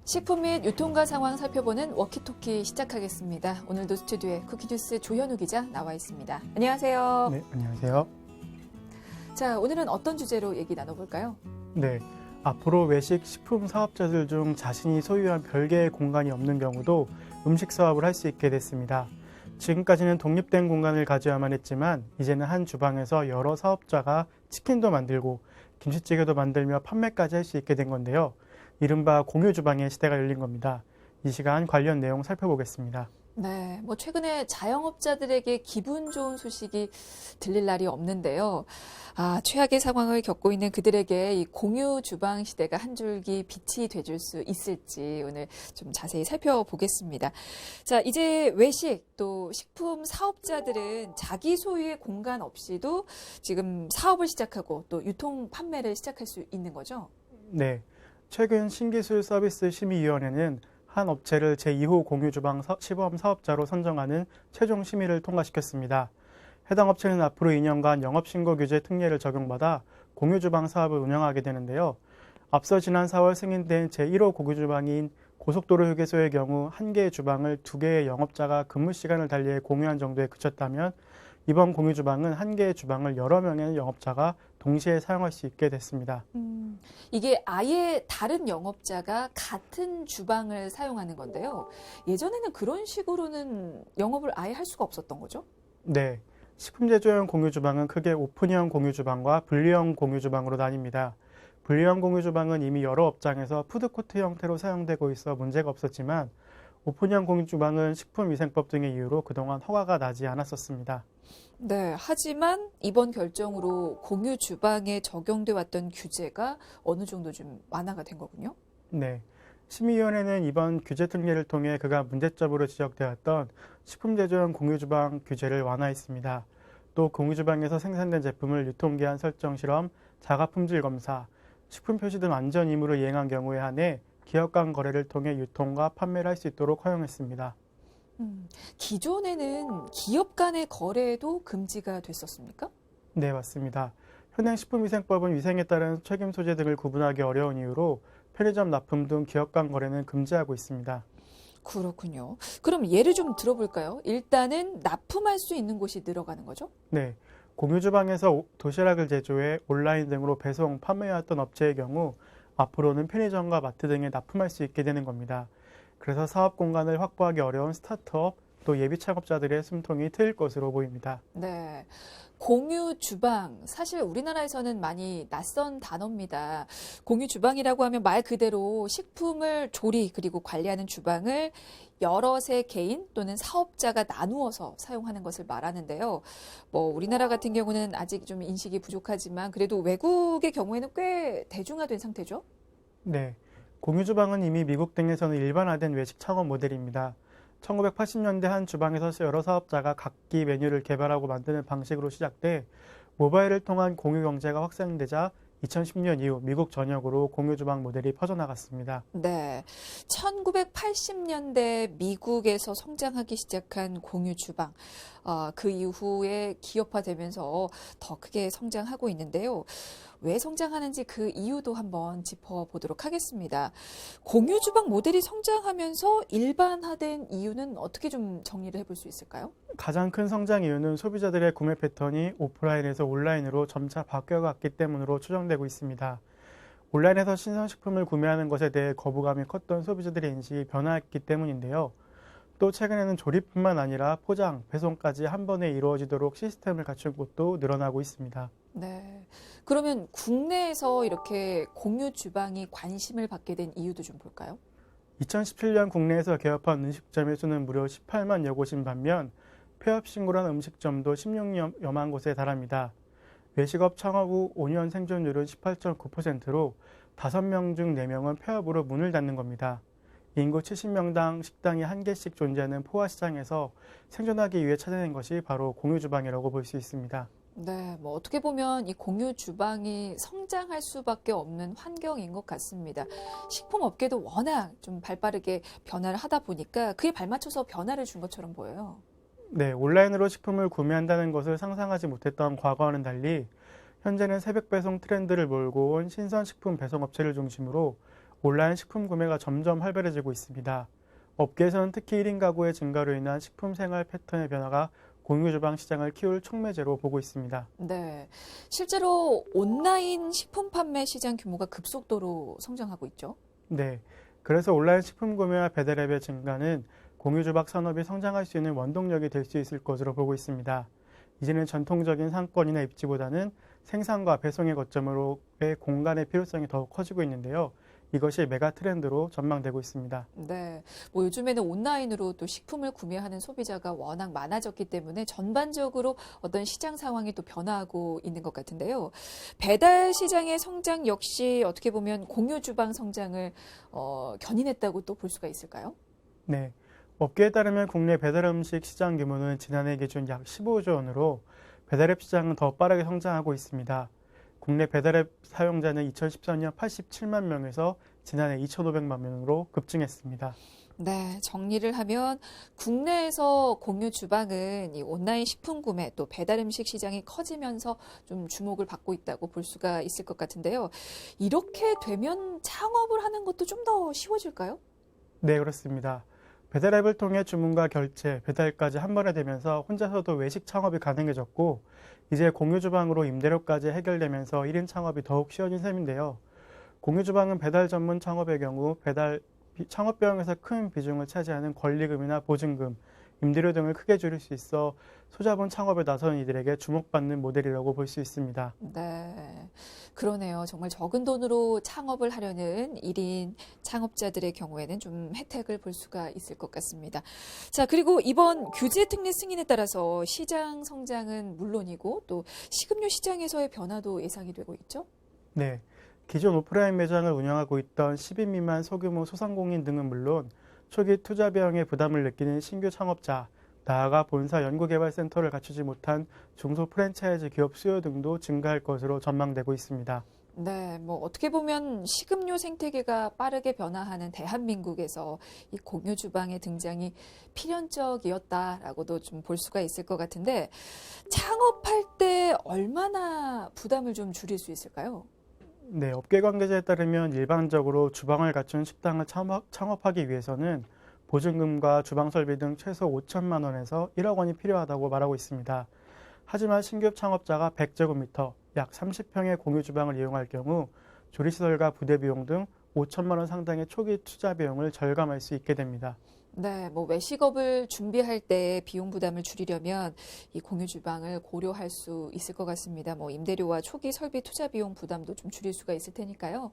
식품 및 유통가 상황 살펴보는 워키토키 시작하겠습니다. 오늘도 스튜디오에 쿠키뉴스 조현우 기자 나와 있습니다. 안녕하세요. 네, 안녕하세요. 자, 오늘은 어떤 주제로 얘기 나눠볼까요? 네, 앞으로 외식 식품 사업자들 중 자신이 소유한 별개의 공간이 없는 경우도 음식 사업을 할 수 있게 됐습니다. 지금까지는 독립된 공간을 가져야만 했지만 이제는 한 주방에서 여러 사업자가 치킨도 만들고 김치찌개도 만들며 판매까지 할 수 있게 된 건데요. 이른바 공유 주방의 시대가 열린 겁니다. 이 시간 관련 내용 살펴보겠습니다. 네, 최근에 자영업자들에게 기분 좋은 소식이 들릴 날이 없는데요. 최악의 상황을 겪고 있는 그들에게 이 공유 주방 시대가 한 줄기 빛이 돼줄 수 있을지 오늘 좀 자세히 살펴보겠습니다. 자, 이제 외식 또 식품 사업자들은 자기 소유의 공간 없이도 지금 사업을 시작하고 또 유통 판매를 시작할 수 있는 거죠? 네, 최근 신기술 서비스 심의위원회는 한 업체를 제2호 공유주방 시범 사업자로 선정하는 최종 심의를 통과시켰습니다. 해당 업체는 앞으로 2년간 영업신고 규제 특례를 적용받아 공유주방 사업을 운영하게 되는데요. 앞서 지난 4월 승인된 제1호 공유주방인 고속도로 휴게소의 경우 한 개의 주방을 두 개의 영업자가 근무 시간을 달리해 공유한 정도에 그쳤다면 이번 공유주방은 한 개의 주방을 여러 명의 영업자가 동시에 사용할 수 있게 됐습니다. 이게 아예 다른 영업자가 같은 주방을 사용하는 건데요. 예전에는 그런 식으로는 영업을 아예 할 수가 없었던 거죠? 네, 식품제조용 공유주방은 크게 오픈형 공유주방과 분리형 공유주방으로 나뉩니다. 분리형 공유주방은 이미 여러 업장에서 푸드코트 형태로 사용되고 있어 문제가 없었지만 오픈형 공유주방은 식품위생법 등의 이유로 그동안 허가가 나지 않았었습니다. 네, 하지만 이번 결정으로 공유 주방에 적용돼 왔던 규제가 어느 정도 좀 완화가 된 거군요. 네, 심의위원회는 이번 규제 특례를 통해 그간 문제점으로 지적되었던 식품제조용 공유주방 규제를 완화했습니다. 또 공유주방에서 생산된 제품을 유통기한 설정 실험, 자가품질 검사, 식품 표시 등 안전 의무를 이행한 경우에 한해 기업 간 거래를 통해 유통과 판매를 할 수 있도록 허용했습니다. 기존에는 기업 간의 거래도 금지가 됐었습니까? 네, 맞습니다. 현행 식품위생법은 위생에 따른 책임 소재 등을 구분하기 어려운 이유로 편의점 납품 등 기업 간 거래는 금지하고 있습니다. 그렇군요. 그럼 예를 좀 들어볼까요? 일단은 납품할 수 있는 곳이 늘어가는 거죠? 네, 공유주방에서 도시락을 제조해 온라인 등으로 배송, 판매해왔던 업체의 경우 앞으로는 편의점과 마트 등에 납품할 수 있게 되는 겁니다. 그래서 사업 공간을 확보하기 어려운 스타트업 또 예비 창업자들의 숨통이 트일 것으로 보입니다. 네. 공유 주방, 사실 우리나라에서는 많이 낯선 단어입니다. 공유 주방이라고 하면 말 그대로 식품을 조리 그리고 관리하는 주방을 여럿의 개인 또는 사업자가 나누어서 사용하는 것을 말하는데요. 우리나라 같은 경우는 아직 좀 인식이 부족하지만 그래도 외국의 경우에는 꽤 대중화된 상태죠? 네, 공유주방은 이미 미국 등에서는 일반화된 외식 창업 모델입니다. 1980년대 한 주방에서 여러 사업자가 각기 메뉴를 개발하고 만드는 방식으로 시작돼 모바일을 통한 공유 경제가 확산되자 2010년 이후 미국 전역으로 공유주방 모델이 퍼져나갔습니다. 네. 1980년대 미국에서 성장하기 시작한 공유주방. 그 이후에 기업화되면서 더 크게 성장하고 있는데요. 왜 성장하는지 그 이유도 한번 짚어보도록 하겠습니다. 공유주방 모델이 성장하면서 일반화된 이유는 어떻게 좀 정리를 해볼 수 있을까요? 가장 큰 성장 이유는 소비자들의 구매 패턴이 오프라인에서 온라인으로 점차 바뀌어갔기 때문으로 추정되고 있습니다. 온라인에서 신선식품을 구매하는 것에 대해 거부감이 컸던 소비자들의 인식이 변화했기 때문인데요. 또 최근에는 조립뿐만 아니라 포장, 배송까지 한 번에 이루어지도록 시스템을 갖춘 곳도 늘어나고 있습니다. 네. 그러면 국내에서 이렇게 공유 주방이 관심을 받게 된 이유도 좀 볼까요? 2017년 국내에서 개업한 음식점의 수는 무려 18만여 곳인 반면 폐업 신고한 음식점도 16여만 곳에 달합니다. 외식업 창업 후 5년 생존율은 18.9%로 5명 중 4명은 폐업으로 문을 닫는 겁니다. 인구 70명당 식당이 한 개씩 존재하는 포화시장에서 생존하기 위해 찾아낸 것이 바로 공유주방이라고 볼 수 있습니다. 네, 어떻게 보면 이 공유 주방이 성장할 수밖에 없는 환경인 것 같습니다. 식품업계도 워낙 좀 발빠르게 변화를 하다 보니까 그에 발맞춰서 변화를 준 것처럼 보여요. 네, 온라인으로 식품을 구매한다는 것을 상상하지 못했던 과거와는 달리 현재는 새벽 배송 트렌드를 몰고 온 신선식품 배송업체를 중심으로 온라인 식품 구매가 점점 활발해지고 있습니다. 업계에서는 특히 1인 가구의 증가로 인한 식품 생활 패턴의 변화가 공유 주방 시장을 키울 촉매제로 보고 있습니다. 네. 실제로 온라인 식품 판매 시장 규모가 급속도로 성장하고 있죠. 네. 그래서 온라인 식품 구매와 배달 앱의 증가는 공유 주방 산업이 성장할 수 있는 원동력이 될 수 있을 것으로 보고 있습니다. 이제는 전통적인 상권이나 입지보다는 생산과 배송의 거점으로의 공간의 필요성이 더욱 커지고 있는데요. 이것이 메가 트렌드로 전망되고 있습니다. 네. 뭐 요즘에는 온라인으로 또 식품을 구매하는 소비자가 워낙 많아졌기 때문에 전반적으로 어떤 시장 상황이 또 변화하고 있는 것 같은데요. 배달 시장의 성장 역시 어떻게 보면 공유 주방 성장을 견인했다고 또 볼 수가 있을까요? 네. 업계에 따르면 국내 배달 음식 시장 규모는 지난해 기준 약 15조 원으로 배달앱 시장은 더 빠르게 성장하고 있습니다. 국내 배달앱 사용자는 2014년 87만 명에서 지난해 2,500만 명으로 급증했습니다. 네, 정리를 하면 국내에서 공유 주방은 이 온라인 식품 구매 또 배달 음식 시장이 커지면서 좀 주목을 받고 있다고 볼 수가 있을 것 같은데요. 이렇게 되면 창업을 하는 것도 좀 더 쉬워질까요? 네, 그렇습니다. 배달앱을 통해 주문과 결제, 배달까지 한 번에 되면서 혼자서도 외식 창업이 가능해졌고 이제 공유주방으로 임대료까지 해결되면서 1인 창업이 더욱 쉬워진 셈인데요. 공유주방은 배달 전문 창업의 경우 창업 비용에서 큰 비중을 차지하는 권리금이나 보증금, 임대료 등을 크게 줄일 수 있어 소자본 창업에 나선 이들에게 주목받는 모델이라고 볼 수 있습니다. 네, 그러네요. 정말 적은 돈으로 창업을 하려는 1인 창업자들의 경우에는 좀 혜택을 볼 수가 있을 것 같습니다. 자, 그리고 이번 규제 특례 승인에 따라서 시장 성장은 물론이고 또 식음료 시장에서의 변화도 예상이 되고 있죠? 네, 기존 오프라인 매장을 운영하고 있던 10인 미만 소규모 소상공인 등은 물론 초기 투자 비용의 부담을 느끼는 신규 창업자, 나아가 본사 연구개발센터를 갖추지 못한 중소 프랜차이즈 기업 수요 등도 증가할 것으로 전망되고 있습니다. 네, 뭐 어떻게 보면 식음료 생태계가 빠르게 변화하는 대한민국에서 이 공유 주방의 등장이 필연적이었다라고도 좀 볼 수가 있을 것 같은데 창업할 때 얼마나 부담을 좀 줄일 수 있을까요? 네, 업계 관계자에 따르면 일반적으로 주방을 갖춘 식당을 창업하기 위해서는 보증금과 주방 설비 등 최소 5천만 원에서 1억 원이 필요하다고 말하고 있습니다. 하지만 신규 창업자가 100제곱미터, 약 30평의 공유 주방을 이용할 경우 조리시설과 부대 비용 등 5천만 원 상당의 초기 투자 비용을 절감할 수 있게 됩니다. 네, 뭐 외식업을 준비할 때 비용 부담을 줄이려면 이 공유 주방을 고려할 수 있을 것 같습니다. 뭐 임대료와 초기 설비 투자 비용 부담도 좀 줄일 수가 있을 테니까요.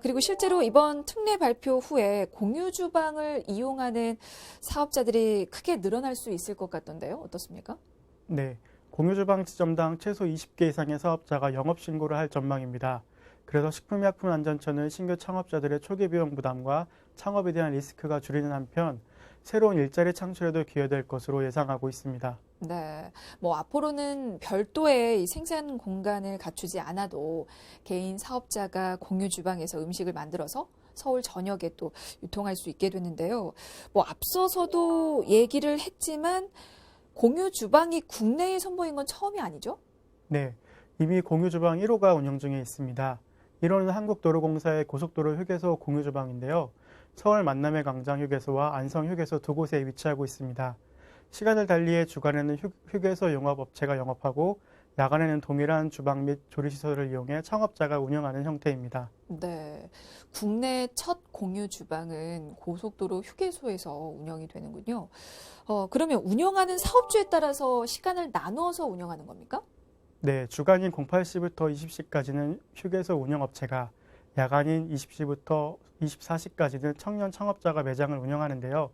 그리고 실제로 이번 특례 발표 후에 공유 주방을 이용하는 사업자들이 크게 늘어날 수 있을 것 같던데요. 어떻습니까? 네, 공유 주방 지점당 최소 20개 이상의 사업자가 영업 신고를 할 전망입니다. 그래서 식품의약품안전처는 신규 창업자들의 초기 비용 부담과 창업에 대한 리스크가 줄이는 한편 새로운 일자리 창출에도 기여될 것으로 예상하고 있습니다. 네, 뭐 앞으로는 별도의 이 생산 공간을 갖추지 않아도 개인 사업자가 공유 주방에서 음식을 만들어서 서울 전역에 또 유통할 수 있게 되는데요. 뭐 앞서서도 얘기를 했지만 공유 주방이 국내에 선보인 건 처음이 아니죠? 네, 이미 공유 주방 1호가 운영 중에 있습니다. 1호는 한국도로공사의 고속도로 휴게소 공유 주방인데요. 서울 만남의 광장 휴게소와 안성 휴게소 두 곳에 위치하고 있습니다. 시간을 달리해 주간에는 휴게소 영업업체가 영업하고 야간에는 동일한 주방 및 조리시설을 이용해 창업자가 운영하는 형태입니다. 네, 국내 첫 공유 주방은 고속도로 휴게소에서 운영이 되는군요. 그러면 운영하는 사업주에 따라서 시간을 나누어서 운영하는 겁니까? 네, 주간인 08시부터 20시까지는 휴게소 운영업체가, 야간인 20시부터 24시까지는 청년 창업자가 매장을 운영하는데요.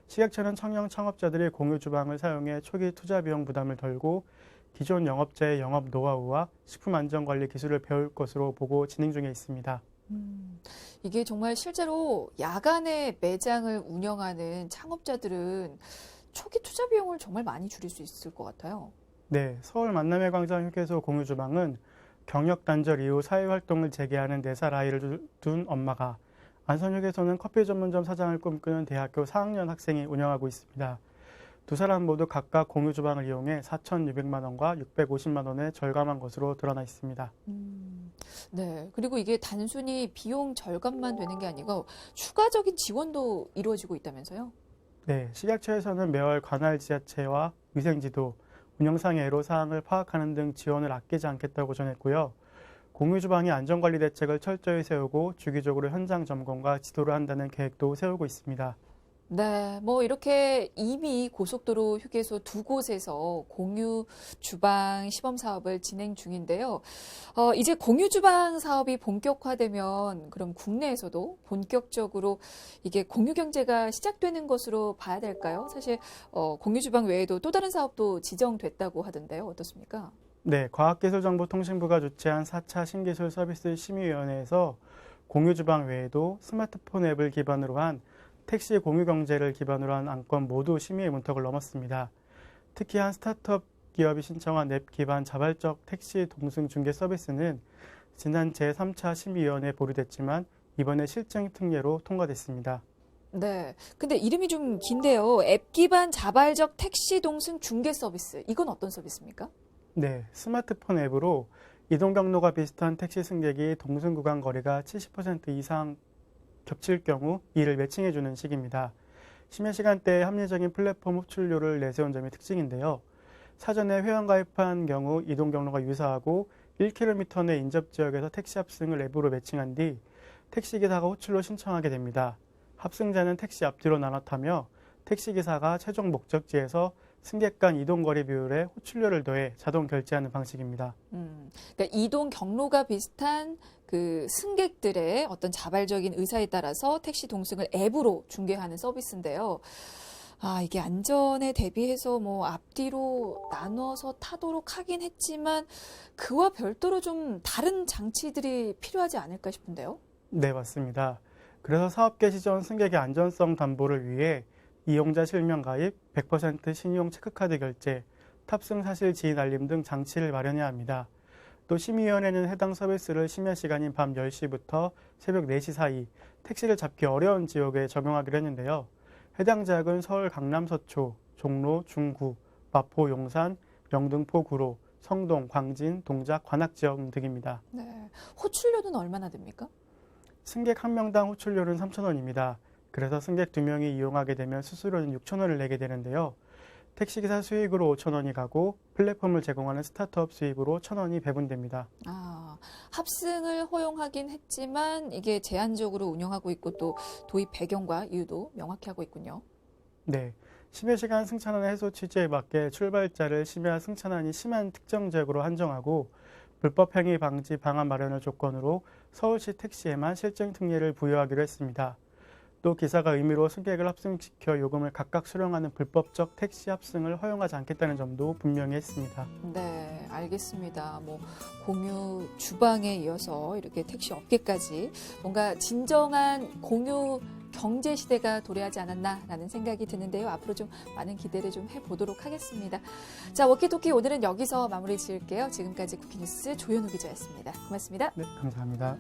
시각처는 청년 창업자들이 공유 주방을 사용해 초기 투자 비용 부담을 덜고 기존 영업자의 영업 노하우와 식품 안전 관리 기술을 배울 것으로 보고 진행 중에 있습니다. 이게 정말 실제로 야간에 매장을 운영하는 창업자들은 초기 투자 비용을 정말 많이 줄일 수 있을 것 같아요. 네, 서울 만남의 광장 휴게소 공유 주방은 경력 단절 이후 사회활동을 재개하는 4살 아이를 둔 엄마가, 안성 휴게소는 커피 전문점 사장을 꿈꾸는 대학교 4학년 학생이 운영하고 있습니다. 두 사람 모두 각각 공유 주방을 이용해 4,600만 원과 650만 원에 절감한 것으로 드러나 있습니다. 네. 그리고 이게 단순히 비용 절감만 되는 게 아니고 추가적인 지원도 이루어지고 있다면서요? 네, 식약처에서는 매월 관할 지자체와 위생지도, 운영상의 애로사항을 파악하는 등 지원을 아끼지 않겠다고 전했고요. 공유 주방의 안전관리 대책을 철저히 세우고 주기적으로 현장 점검과 지도를 한다는 계획도 세우고 있습니다. 네, 뭐 이렇게 이미 고속도로 휴게소 두 곳에서 공유 주방 시범 사업을 진행 중인데요. 이제 공유 주방 사업이 본격화되면 그럼 국내에서도 본격적으로 이게 공유 경제가 시작되는 것으로 봐야 될까요? 사실 공유 주방 외에도 또 다른 사업도 지정됐다고 하던데요. 어떻습니까? 네, 과학기술정보통신부가 주최한 4차 신기술 서비스 심의위원회에서 공유 주방 외에도 스마트폰 앱을 기반으로 한 택시 공유 경제를 기반으로 한 안건 모두 심의의 문턱을 넘었습니다. 특히 한 스타트업 기업이 신청한 앱 기반 자발적 택시 동승 중개 서비스는 지난 제3차 심의위원회에 보류됐지만 이번에 실증 특례로 통과됐습니다. 네. 근데 이름이 좀 긴데요. 앱 기반 자발적 택시 동승 중개 서비스. 이건 어떤 서비스입니까? 네, 스마트폰 앱으로 이동 경로가 비슷한 택시 승객이 동승 구간 거리가 70% 이상 겹칠 경우 이를 매칭해주는 식입니다. 심야 시간대에 합리적인 플랫폼 호출료를 내세운 점이 특징인데요. 사전에 회원 가입한 경우 이동 경로가 유사하고 1km 내 인접 지역에서 택시 합승을 앱으로 매칭한 뒤 택시기사가 호출로 신청하게 됩니다. 합승자는 택시 앞뒤로 나눠 타며 택시기사가 최종 목적지에서 승객 간 이동거리 비율에 호출료를 더해 자동 결제하는 방식입니다. 그러니까 이동 경로가 비슷한 그 승객들의 어떤 자발적인 의사에 따라서 택시 동승을 앱으로 중개하는 서비스인데요. 이게 안전에 대비해서 뭐 앞뒤로 나눠서 타도록 하긴 했지만 그와 별도로 좀 다른 장치들이 필요하지 않을까 싶은데요. 네, 맞습니다. 그래서 사업 개시 전 승객의 안전성 담보를 위해 이용자 실명 가입, 100% 신용 체크카드 결제, 탑승 사실 지인 알림 등 장치를 마련해야 합니다. 또 심의위원회는 해당 서비스를 심야 시간인 밤 10시부터 새벽 4시 사이 택시를 잡기 어려운 지역에 적용하기로 했는데요. 해당 지역은 서울 강남 서초, 종로, 중구, 마포, 용산, 영등포, 구로, 성동, 광진, 동작, 관악 지역 등입니다. 네. 호출료는 얼마나 됩니까? 승객 한 명당 호출료는 3,000원입니다. 그래서 승객 2명이 이용하게 되면 수수료는 6,000원을 내게 되는데요. 택시기사 수익으로 5,000원이 가고 플랫폼을 제공하는 스타트업 수익으로 1,000원이 배분됩니다. 합승을 허용하긴 했지만 이게 제한적으로 운영하고 있고 또 도입 배경과 이유도 명확히 하고 있군요. 네, 심야 시간 승차난 해소 취지에 맞게 출발자를 심야 승차난이 심한 특정 지역으로 한정하고 불법 행위 방지 방안 마련을 조건으로 서울시 택시에만 실증 특례를 부여하기로 했습니다. 또 기사가 의미로 승객을 합승시켜 요금을 각각 수령하는 불법적 택시 합승을 허용하지 않겠다는 점도 분명히 했습니다. 네, 알겠습니다. 뭐 공유 주방에 이어서 이렇게 택시 업계까지 뭔가 진정한 공유 경제 시대가 도래하지 않았나라는 생각이 드는데요. 앞으로 좀 많은 기대를 좀 해보도록 하겠습니다. 자, 워키토키 오늘은 여기서 마무리 지을게요. 지금까지 쿠키뉴스 조현우 기자였습니다. 고맙습니다. 네, 감사합니다.